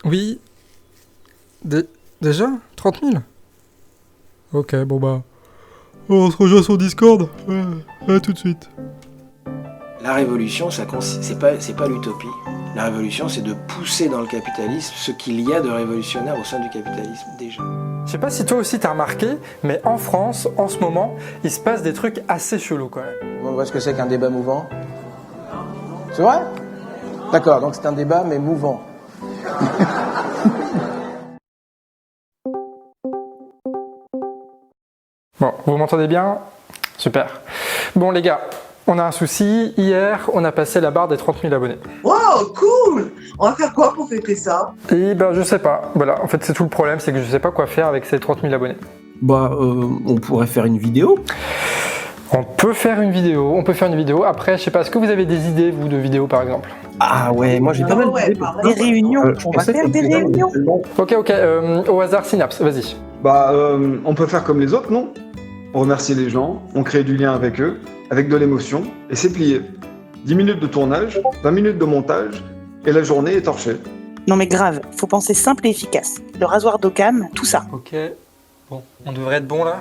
Oui. Déjà 30 000? Ok, bon bah... On se rejoint sur Discord. À tout de suite. La révolution, c'est pas l'utopie. La révolution, c'est de pousser dans le capitalisme ce qu'il y a de révolutionnaire au sein du capitalisme déjà. Je sais pas si toi aussi t'as remarqué, mais en France, en ce moment, il se passe des trucs assez chelous quand même. On voit ce que c'est qu'un débat mouvant. C'est vrai? D'accord, donc c'est un débat mais mouvant. Bon, vous m'entendez bien? Super. Bon les gars, on a un souci. Hier, on a passé la barre des 30 000 abonnés. Wow, cool! On va faire quoi pour fêter ça? Et ben je sais pas. Voilà, en fait c'est tout le problème, c'est que je sais pas quoi faire avec ces 30 000 abonnés. On pourrait faire une vidéo. On peut faire une vidéo. Après, je sais pas, est-ce que vous avez des idées, vous, de vidéos par exemple? Ah ouais, moi j'ai pas mal d'idées. Des réunions, On va faire des réunions. Ok, au hasard, Synapse, vas-y. On peut faire comme les autres, non? On remercie les gens, on crée du lien avec eux, avec de l'émotion, et c'est plié. 10 minutes de tournage, 20 minutes de montage, et la journée est torchée. Non mais grave, faut penser simple et efficace. Le rasoir d'Occam, tout ça. Ok, bon, on devrait être bon là.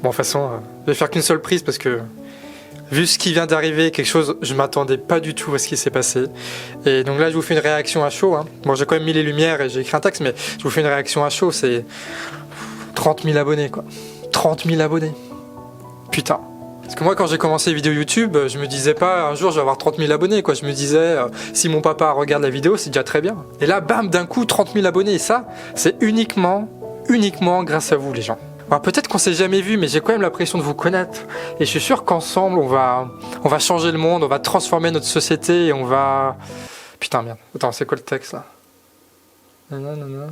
Bon, de toute façon, je vais faire qu'une seule prise parce que vu ce qui vient d'arriver, quelque chose, je m'attendais pas du tout à ce qui s'est passé. Et donc là, je vous fais une réaction à chaud. Bon, j'ai quand même mis les lumières et j'ai écrit un texte, mais je vous fais une réaction à chaud. C'est 30 000 abonnés, quoi. 30 000 abonnés. Putain. Parce que moi, quand j'ai commencé les vidéos YouTube, je me disais pas un jour je vais avoir 30 000 abonnés, quoi. Je me disais, si mon papa regarde la vidéo, c'est déjà très bien. Et là, bam, d'un coup, 30 000 abonnés. Et ça, c'est uniquement grâce à vous, les gens. Alors, peut-être qu'on s'est jamais vu, mais j'ai quand même l'impression de vous connaître. Et je suis sûr qu'ensemble, on va changer le monde, on va transformer notre société et on va... Putain, merde. Attends, c'est quoi le texte, là? Nanana.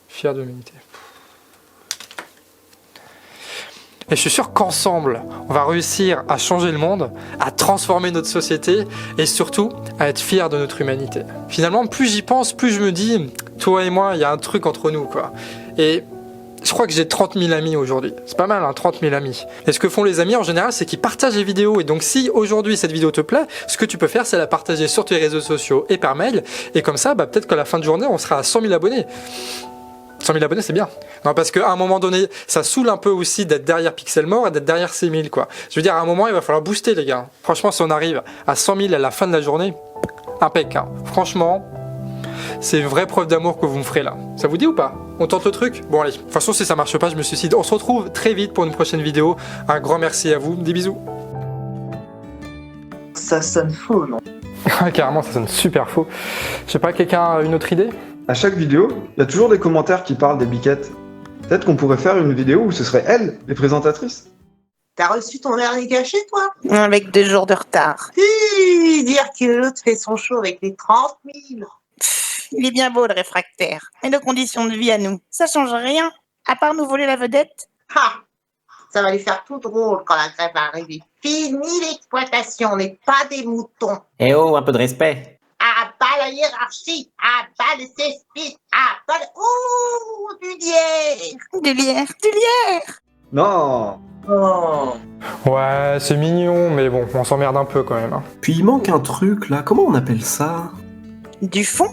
Fier de l'humanité. Et je suis sûr qu'ensemble, on va réussir à changer le monde, à transformer notre société et surtout à être fiers de notre humanité. Finalement, plus j'y pense, plus je me dis, toi et moi, il y a un truc entre nous, quoi. Et je crois que j'ai 30 000 amis aujourd'hui. C'est pas mal, 30 000 amis. Et ce que font les amis en général, c'est qu'ils partagent les vidéos. Et donc si aujourd'hui cette vidéo te plaît, ce que tu peux faire, c'est la partager sur tes réseaux sociaux et par mail. Et comme ça, peut-être qu'à la fin de journée, on sera à 100 000 abonnés. 100 000 abonnés, c'est bien. Non, parce qu'à un moment donné, ça saoule un peu aussi d'être derrière Pixelmore et d'être derrière ces 1000, quoi. Je veux dire, à un moment, il va falloir booster, les gars. Franchement, si on arrive à 100 000 à la fin de la journée, impec, Franchement, c'est une vraie preuve d'amour que vous me ferez là. Ça vous dit ou pas? On tente le truc? Bon, allez. De toute façon, si ça marche pas, je me suicide. On se retrouve très vite pour une prochaine vidéo. Un grand merci à vous. Des bisous. Ça sonne faux, non? Carrément, ça sonne super faux. Je sais pas, quelqu'un a une autre idée? À chaque vidéo, il y a toujours des commentaires qui parlent des biquettes. Peut-être qu'on pourrait faire une vidéo où ce serait elles, les présentatrices. T'as reçu ton dernier cachet, toi? Avec 2 jours de retard. Dire que l'autre fait son show avec les 30 000. Il est bien beau le réfractaire. Et nos conditions de vie à nous, ça change rien, à part nous voler la vedette. Ha! Ça va les faire tout drôle quand la grève va arriver. Fini l'exploitation, on n'est pas des moutons. Eh oh, un peu de respect. À bas la hiérarchie, à bas les cesspits, à bas le... Ouh, du lierre. Du lierre. Non! Oh. Ouais, c'est mignon, mais bon, on s'emmerde un peu quand même. Puis il manque un truc là, comment on appelle ça? Du fond.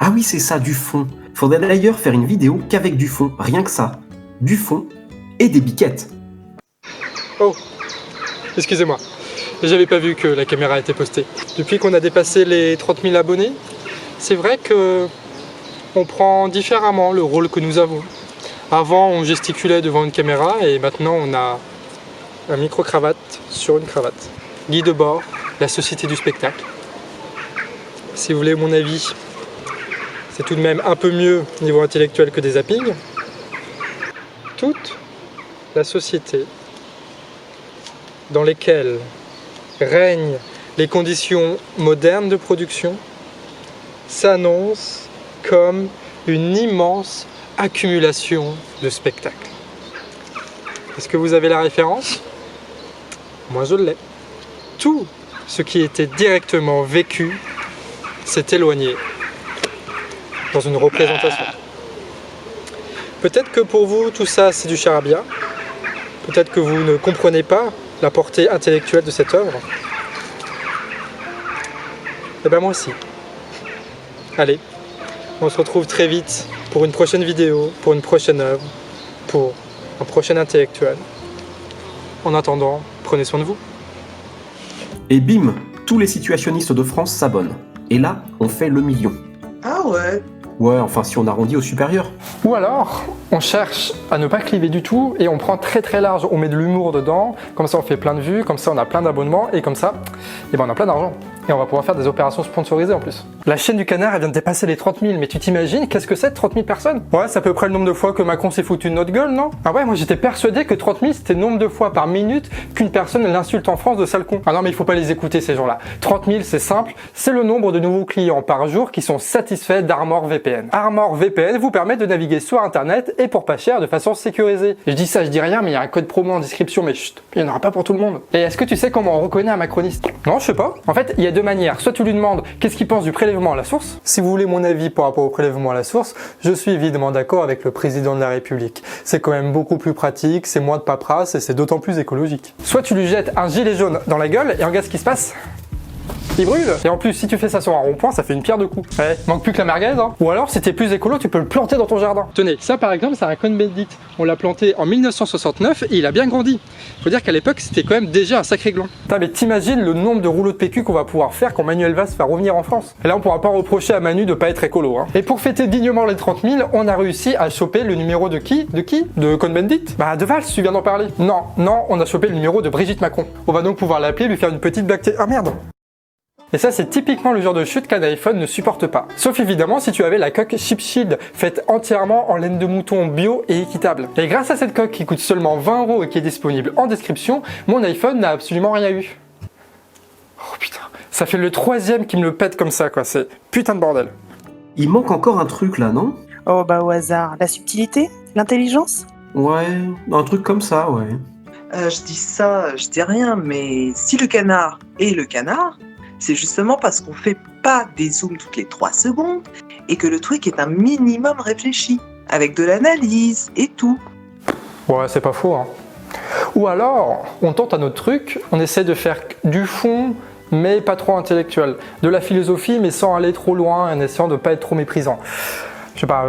Ah oui, c'est ça, du fond. Faudrait d'ailleurs faire une vidéo qu'avec du fond, rien que ça. Du fond et des biquettes. Oh, excusez-moi. J'avais pas vu que la caméra était postée. Depuis qu'on a dépassé les 30 000 abonnés, c'est vrai que on prend différemment le rôle que nous avons. Avant, on gesticulait devant une caméra et maintenant, on a un micro-cravate sur une cravate. Guy Debord, la société du spectacle. Si vous voulez mon avis, c'est tout de même un peu mieux niveau intellectuel que des zappings. Toute la société dans lesquelles règnent les conditions modernes de production s'annonce comme une immense accumulation de spectacles. Est-ce que vous avez la référence? Moi je l'ai. Tout ce qui était directement vécu s'est éloigné dans une représentation. Peut-être que pour vous tout ça c'est du charabia, peut-être que vous ne comprenez pas la portée intellectuelle de cette œuvre. Eh ben moi aussi. Allez, on se retrouve très vite pour une prochaine vidéo, pour une prochaine œuvre, pour un prochain intellectuel. En attendant, prenez soin de vous. Et bim, tous les situationnistes de France s'abonnent. Et là, on fait le million. Ah ouais. Ouais, enfin si on arrondit au supérieur. Ou alors, on cherche à ne pas cliver du tout et on prend très très large, on met de l'humour dedans, comme ça on fait plein de vues, comme ça on a plein d'abonnements et comme ça, eh ben on a plein d'argent. Et on va pouvoir faire des opérations sponsorisées en plus. La chaîne du canard, elle vient de dépasser les 30 000, mais tu t'imagines, qu'est-ce que c'est 30 000 personnes? Ouais, c'est à peu près le nombre de fois que Macron s'est foutu de notre gueule, non? Ah ouais, moi j'étais persuadé que 30 000 c'était le nombre de fois par minute qu'une personne l'insulte en France de sale con. Ah non mais il faut pas les écouter ces gens-là. 30 000 c'est simple, c'est le nombre de nouveaux clients par jour qui sont satisfaits d'Armor VPN. Armor VPN vous permet de naviguer sur internet et pour pas cher de façon sécurisée. Je dis ça, je dis rien, mais il y a un code promo en description, mais chut, il n'y en aura pas pour tout le monde. Et est-ce que tu sais comment on reconnaît un macroniste? Non, je sais pas. En fait, il y a deux manières. Soit tu lui demandes qu'est-ce qu'il pense du prélèvement à la source. Si vous voulez mon avis par rapport au prélèvement à la source, je suis évidemment d'accord avec le président de la République. C'est quand même beaucoup plus pratique, c'est moins de paperasse et c'est d'autant plus écologique. Soit tu lui jettes un gilet jaune dans la gueule et regarde ce qui se passe. Il brûle. Et en plus, si tu fais ça sur un rond-point, ça fait une pierre de coups. Ouais, manque plus que la merguez, hein. Ou alors, si t'es plus écolo, tu peux le planter dans ton jardin. Tenez, ça par exemple, c'est un Cohn-Bendit. On l'a planté en 1969 et il a bien grandi. Faut dire qu'à l'époque, c'était quand même déjà un sacré gland. Putain, mais t'imagines le nombre de rouleaux de PQ qu'on va pouvoir faire quand Manuel Valls va revenir en France. Et là, on pourra pas reprocher à Manu de pas être écolo, hein. Et pour fêter dignement les 30 000, on a réussi à choper le numéro de qui? De Cohn-Bendit? Bah, de Valls, tu viens d'en parler. Non, on a chopé le numéro de Brigitte Macron. On va donc pouvoir l'appeler, lui faire une petite bactérie. Ah merde! Et ça, c'est typiquement le genre de chute qu'un iPhone ne supporte pas. Sauf évidemment si tu avais la coque Chip Shield, faite entièrement en laine de mouton bio et équitable. Et grâce à cette coque qui coûte seulement 20 € et qui est disponible en description, mon iPhone n'a absolument rien eu. Oh putain, ça fait le 3e qui me le pète comme ça, quoi. C'est putain de bordel. Il manque encore un truc là, non? Oh bah au hasard, la subtilité? L'intelligence? Ouais, un truc comme ça, ouais. Je dis ça, je dis rien, mais si le canard est le canard, c'est justement parce qu'on fait pas des zooms toutes les 3 secondes et que le truc est un minimum réfléchi, avec de l'analyse et tout. Ouais, c'est pas faux, hein. Ou alors, on tente un autre truc, on essaie de faire du fond, mais pas trop intellectuel. De la philosophie, mais sans aller trop loin, en essayant de pas être trop méprisant. Je sais pas,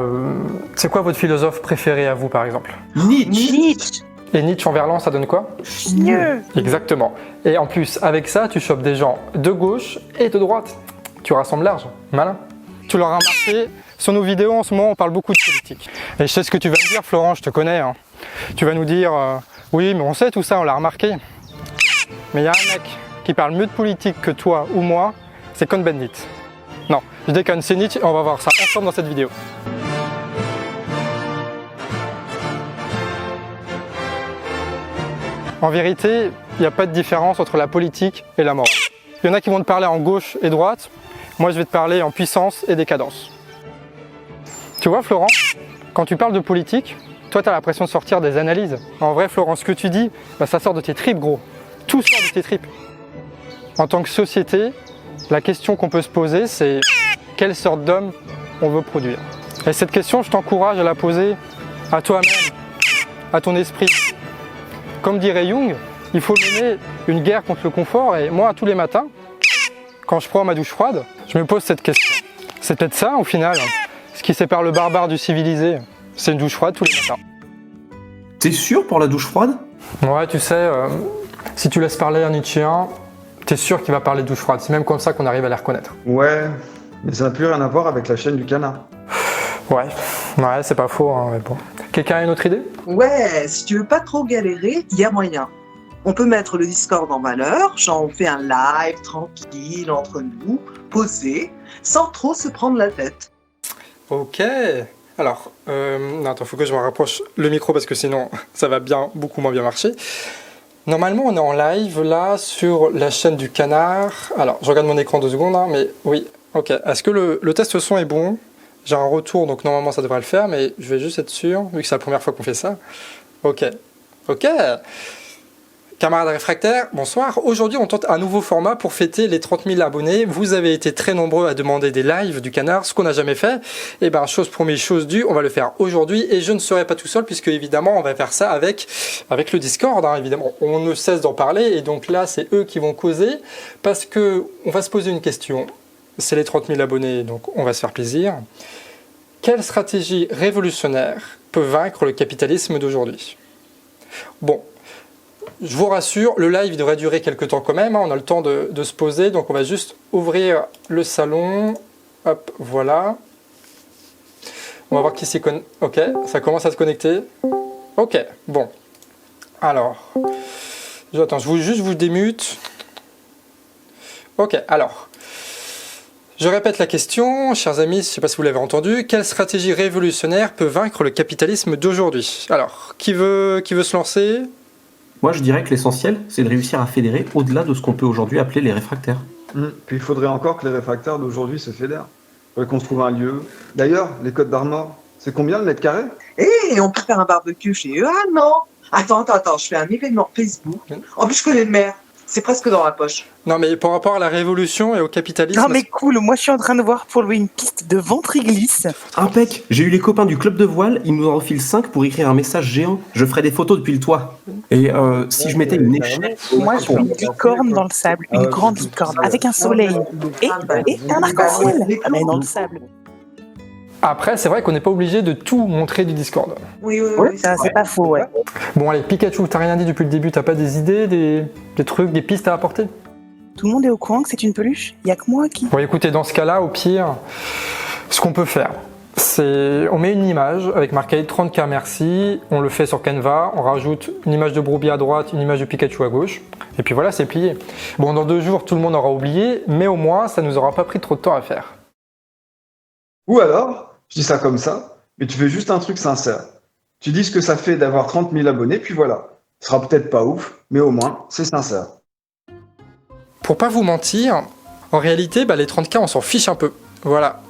c'est quoi votre philosophe préféré à vous, par exemple? Nietzsche. Et Nietzsche en verlan, ça donne quoi? Mieux. Exactement. Et en plus, avec ça, tu chopes des gens de gauche et de droite. Tu rassembles large. Malin. Tu l'auras remarqué, sur nos vidéos en ce moment, on parle beaucoup de politique. Et je sais ce que tu vas me dire, Florent, je te connais. Hein. Tu vas nous dire, oui, mais on sait tout ça, on l'a remarqué. Mais il y a un mec qui parle mieux de politique que toi ou moi, c'est Cohn-Bendit. Non, je déconne, c'est Nietzsche et on va voir ça ensemble dans cette vidéo. En vérité, il n'y a pas de différence entre la politique et la morale. Il y en a qui vont te parler en gauche et droite, moi je vais te parler en puissance et décadence. Tu vois Florent, quand tu parles de politique, toi tu as l'impression de sortir des analyses. En vrai Florent, ce que tu dis, bah, ça sort de tes tripes gros. Tout sort de tes tripes. En tant que société, la question qu'on peut se poser c'est quelle sorte d'homme on veut produire. Et cette question, je t'encourage à la poser à toi-même, à ton esprit. Comme dirait Jung, il faut mener une guerre contre le confort et moi tous les matins, quand je prends ma douche froide, je me pose cette question. C'est peut-être ça au final, ce qui sépare le barbare du civilisé, c'est une douche froide tous les matins. T'es sûr pour la douche froide? Ouais, tu sais, si tu laisses parler un Nietzschéen, t'es sûr qu'il va parler de douche froide, c'est même comme ça qu'on arrive à les reconnaître. Ouais, mais ça n'a plus rien à voir avec la chaîne du canard. Ouais, c'est pas faux, hein, mais bon. Quelqu'un a une autre idée? Ouais, si tu veux pas trop galérer, il y a moyen. On peut mettre le Discord en valeur, genre on fait un live tranquille entre nous, posé, sans trop se prendre la tête. Ok. Alors, attends, faut que je me rapproche le micro parce que sinon ça va beaucoup moins bien marcher. Normalement, on est en live là sur la chaîne du canard. Alors, je regarde mon écran 2 secondes, hein, mais oui, ok. Est-ce que le test son est bon? J'ai un retour, donc normalement ça devrait le faire, mais je vais juste être sûr, vu que c'est la première fois qu'on fait ça. Ok. Camarades réfractaires, bonsoir. Aujourd'hui, on tente un nouveau format pour fêter les 30 000 abonnés. Vous avez été très nombreux à demander des lives du canard, ce qu'on n'a jamais fait. Et ben, chose promise, chose due, on va le faire aujourd'hui. Et je ne serai pas tout seul, puisque évidemment, on va faire ça avec le Discord, hein, évidemment. On ne cesse d'en parler, et donc là, c'est eux qui vont causer, parce que on va se poser une question. c'est les 30 000 abonnés, donc on va se faire plaisir. Quelle stratégie révolutionnaire peut vaincre le capitalisme d'aujourd'hui? Bon, je vous rassure, le live il devrait durer quelques temps quand même, hein, on a le temps de se poser, donc on va juste ouvrir le salon. Hop, voilà. On va voir qui s'y connecte. Ok, ça commence à se connecter. Ok, bon. Alors, attends, je vous démute. Ok, alors. Je répète la question, chers amis, je ne sais pas si vous l'avez entendu. Quelle stratégie révolutionnaire peut vaincre le capitalisme d'aujourd'hui? Alors, qui veut se lancer? Moi, je dirais que l'essentiel, c'est de réussir à fédérer au-delà de ce qu'on peut aujourd'hui appeler les réfractaires. Puis il faudrait encore que les réfractaires d'aujourd'hui se fédèrent. Il faudrait qu'on se trouve un lieu. D'ailleurs, les Côtes d'Armor, c'est combien le mètre carré? Et on peut faire un barbecue chez eux. Ah non! Attends, je fais un événement Facebook. En plus, je connais le maire. C'est presque dans la poche. Non, mais par rapport à la révolution et au capitalisme... Non mais cool, moi je suis en train de voir pour louer une piste de ventriglisse. Impec. J'ai eu les copains du club de voile, ils nous en refilent 5 pour écrire un message géant. Je ferai des photos depuis le toit. Et si je mettais une échelle... Moi je veux une licorne dans le sable, une grande licorne, avec un soleil. Et un arc-en-ciel, mais dans le sable. Après, c'est vrai qu'on n'est pas obligé de tout montrer du Discord. Oui, Ça, c'est pas faux, ouais. Bon allez, Pikachu, t'as rien dit depuis le début, t'as pas des idées, des trucs, des pistes à apporter? Tout le monde est au courant que c'est une peluche? Y a que moi qui... Bon écoutez, dans ce cas-là, au pire, ce qu'on peut faire, c'est on met une image avec marqué 30K merci, on le fait sur Canva, on rajoute une image de Broubi à droite, une image de Pikachu à gauche, et puis voilà, c'est plié. Bon, dans 2 jours, tout le monde aura oublié, mais au moins, ça nous aura pas pris trop de temps à faire. Ou alors, je dis ça comme ça, mais tu fais juste un truc sincère. Tu dis ce que ça fait d'avoir 30 000 abonnés, puis voilà. Ce sera peut-être pas ouf, mais au moins, c'est sincère. Pour pas vous mentir, en réalité, les 30K, on s'en fiche un peu. Voilà.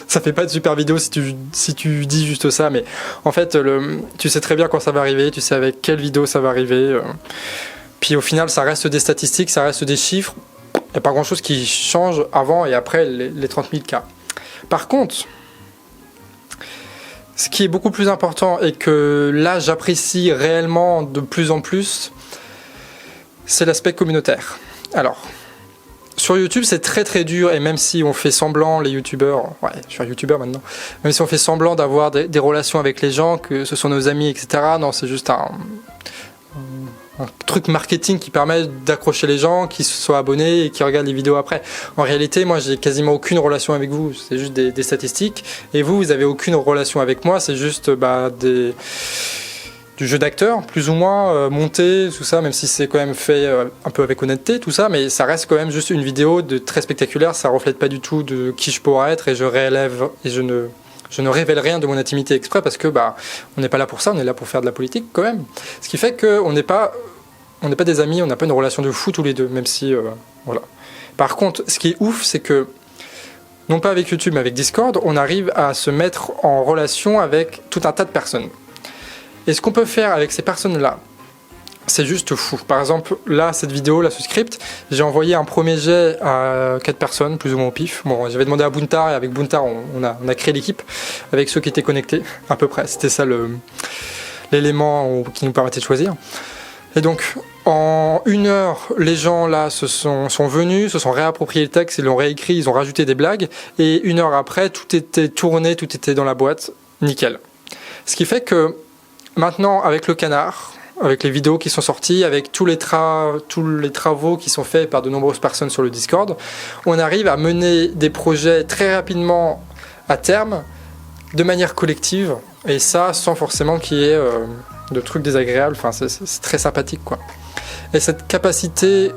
Ça fait pas de super vidéo si tu dis juste ça, mais en fait, tu sais très bien quand ça va arriver, tu sais avec quelle vidéo ça va arriver. Puis au final, ça reste des statistiques, ça reste des chiffres. Il n'y a pas grand-chose qui change avant et après les 30 000 cas. Par contre, ce qui est beaucoup plus important et que là, j'apprécie réellement de plus en plus, c'est l'aspect communautaire. Alors, sur YouTube, c'est très très dur, et même si on fait semblant, les youtubeurs, ouais, je suis un youtubeur maintenant, même si on fait semblant d'avoir des relations avec les gens, que ce sont nos amis, etc., non, c'est juste un truc marketing qui permet d'accrocher les gens, qui se soient abonnés et qui regardent les vidéos après. En réalité, moi, j'ai quasiment aucune relation avec vous, c'est juste des statistiques, et vous avez aucune relation avec moi, c'est juste du jeu d'acteur, plus ou moins monté, tout ça, même si c'est quand même fait un peu avec honnêteté, tout ça, mais ça reste quand même juste une vidéo de très spectaculaire, ça reflète pas du tout de qui je pourrais être, et je ne révèle rien de mon intimité exprès, parce que on n'est pas là pour ça, on est là pour faire de la politique quand même. Ce qui fait qu'on n'est pas des amis, on n'a pas une relation de fou tous les deux, même si, voilà. Par contre, ce qui est ouf, c'est que, non pas avec YouTube, mais avec Discord, on arrive à se mettre en relation avec tout un tas de personnes. Et ce qu'on peut faire avec ces personnes-là, c'est juste fou. Par exemple, là, cette vidéo, là, ce script, j'ai envoyé un premier jet à 4 personnes, plus ou moins au pif. Bon, j'avais demandé à Buntar, et avec Buntar, on a créé l'équipe, avec ceux qui étaient connectés, à peu près. C'était ça l'élément qui nous permettait de choisir. Et donc, en 1 heure, les gens là sont venus, se sont réappropriés le texte, ils l'ont réécrit, ils ont rajouté des blagues, et 1 heure après, tout était tourné, tout était dans la boîte, nickel. Ce qui fait que maintenant, avec le canard, avec les vidéos qui sont sorties, avec tous les travaux qui sont faits par de nombreuses personnes sur le Discord, on arrive à mener des projets très rapidement à terme, de manière collective, et ça sans forcément qu'il y ait de trucs désagréables, enfin c'est très sympathique quoi. Et cette capacité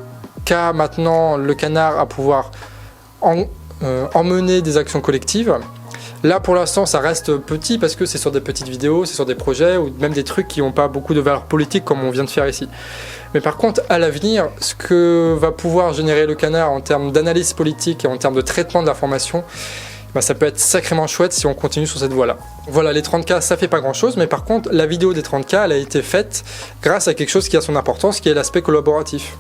qu'a maintenant le canard à pouvoir emmener des actions collectives, là pour l'instant ça reste petit parce que c'est sur des petites vidéos, c'est sur des projets ou même des trucs qui n'ont pas beaucoup de valeur politique comme on vient de faire ici. Mais par contre à l'avenir, ce que va pouvoir générer le canard en termes d'analyse politique et en termes de traitement de l'information, ça peut être sacrément chouette si on continue sur cette voie-là. Voilà, les 30K, ça fait pas grand-chose, mais par contre, la vidéo des 30K, elle a été faite grâce à quelque chose qui a son importance, qui est l'aspect collaboratif.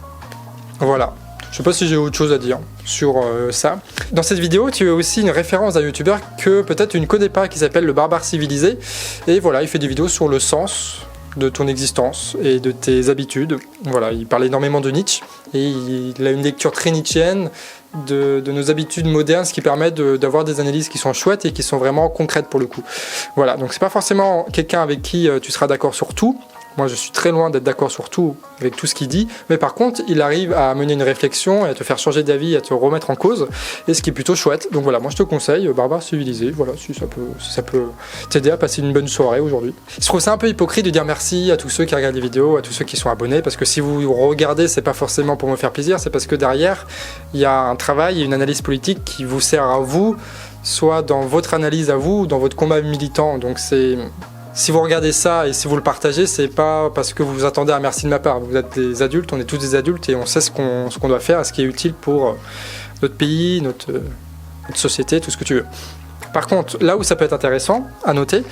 Voilà. Je sais pas si j'ai autre chose à dire sur ça. Dans cette vidéo, tu as aussi une référence d'un youtubeur que peut-être tu ne connais pas, qui s'appelle le Barbare Civilisé. Et voilà, il fait des vidéos sur le sens de ton existence et de tes habitudes. Voilà, il parle énormément de Nietzsche et il a une lecture très nietzschéenne de nos habitudes modernes, ce qui permet d'avoir des analyses qui sont chouettes et qui sont vraiment concrètes pour le coup. Voilà, donc c'est pas forcément quelqu'un avec qui tu seras d'accord sur tout. Moi, je suis très loin d'être d'accord sur tout, avec tout ce qu'il dit, mais par contre, il arrive à mener une réflexion et à te faire changer d'avis, à te remettre en cause, et ce qui est plutôt chouette. Donc voilà, moi je te conseille Barbare Civilisé, voilà, si ça peut t'aider à passer une bonne soirée aujourd'hui. Je trouve ça un peu hypocrite de dire merci à tous ceux qui regardent les vidéos, à tous ceux qui sont abonnés, parce que si vous regardez, c'est pas forcément pour me faire plaisir, c'est parce que derrière, il y a un travail et une analyse politique qui vous sert à vous, soit dans votre analyse à vous, ou dans votre combat militant, donc c'est... Si vous regardez ça et si vous le partagez, c'est pas parce que vous vous attendez à un merci de ma part. Vous êtes des adultes, on est tous des adultes et on sait ce qu'on doit faire et ce qui est utile pour notre pays, notre société, tout ce que tu veux. Par contre, là où ça peut être intéressant à noter,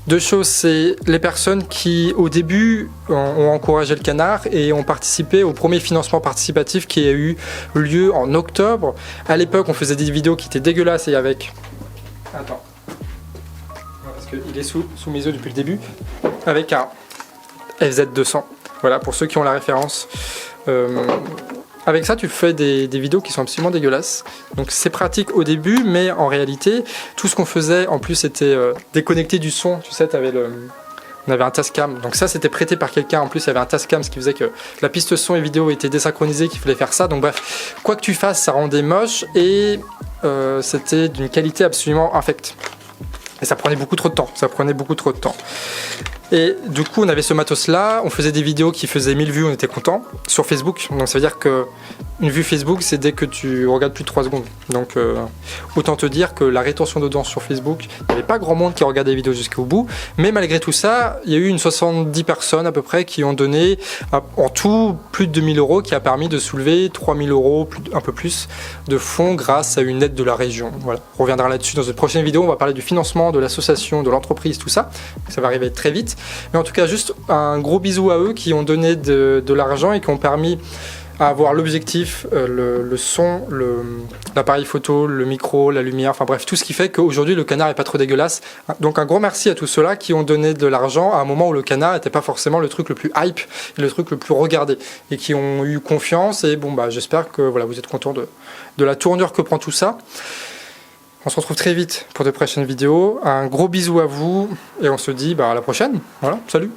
deux choses, c'est les personnes qui, au début, ont encouragé le canard et ont participé au premier financement participatif qui a eu lieu en octobre. À l'époque, on faisait des vidéos qui étaient dégueulasses et avec... Attends. Il est sous mes yeux depuis le début, avec un FZ200. Voilà, pour ceux qui ont la référence. Avec ça, tu fais des vidéos qui sont absolument dégueulasses. Donc c'est pratique au début, mais en réalité, tout ce qu'on faisait, en plus, c'était déconnecté du son. Tu sais, on avait un Tascam. Donc ça, c'était prêté par quelqu'un. En plus, il y avait un Tascam, ce qui faisait que la piste son et vidéo était désynchronisée, qu'il fallait faire ça. Donc bref, quoi que tu fasses, ça rendait moche et c'était d'une qualité absolument infecte. Et ça prenait beaucoup trop de temps. Et du coup, on avait ce matos-là, on faisait des vidéos qui faisaient 1000 vues, on était content sur Facebook. Donc ça veut dire que une vue Facebook, c'est dès que tu regardes plus de 3 secondes. Donc autant te dire que la rétention d'audience sur Facebook, il n'y avait pas grand monde qui regardait les vidéos jusqu'au bout. Mais malgré tout ça, il y a eu une 70 personnes à peu près qui ont donné en tout plus de 2000 €, qui a permis de soulever 3000 €, un peu plus, de fonds grâce à une aide de la région. Voilà. On reviendra là-dessus dans une prochaine vidéo, on va parler du financement, de l'association, de l'entreprise, tout ça. Ça va arriver très vite. Mais en tout cas, juste un gros bisou à eux qui ont donné de l'argent et qui ont permis à avoir l'objectif, le son, l'appareil photo, le micro, la lumière, enfin bref, tout ce qui fait qu'aujourd'hui le canard n'est pas trop dégueulasse. Donc un gros merci à tous ceux-là qui ont donné de l'argent à un moment où le canard n'était pas forcément le truc le plus hype et le truc le plus regardé et qui ont eu confiance et bon bah j'espère que voilà, vous êtes contents de la tournure que prend tout ça. On se retrouve très vite pour de prochaines vidéos. Un gros bisou à vous et on se dit à la prochaine. Voilà, salut!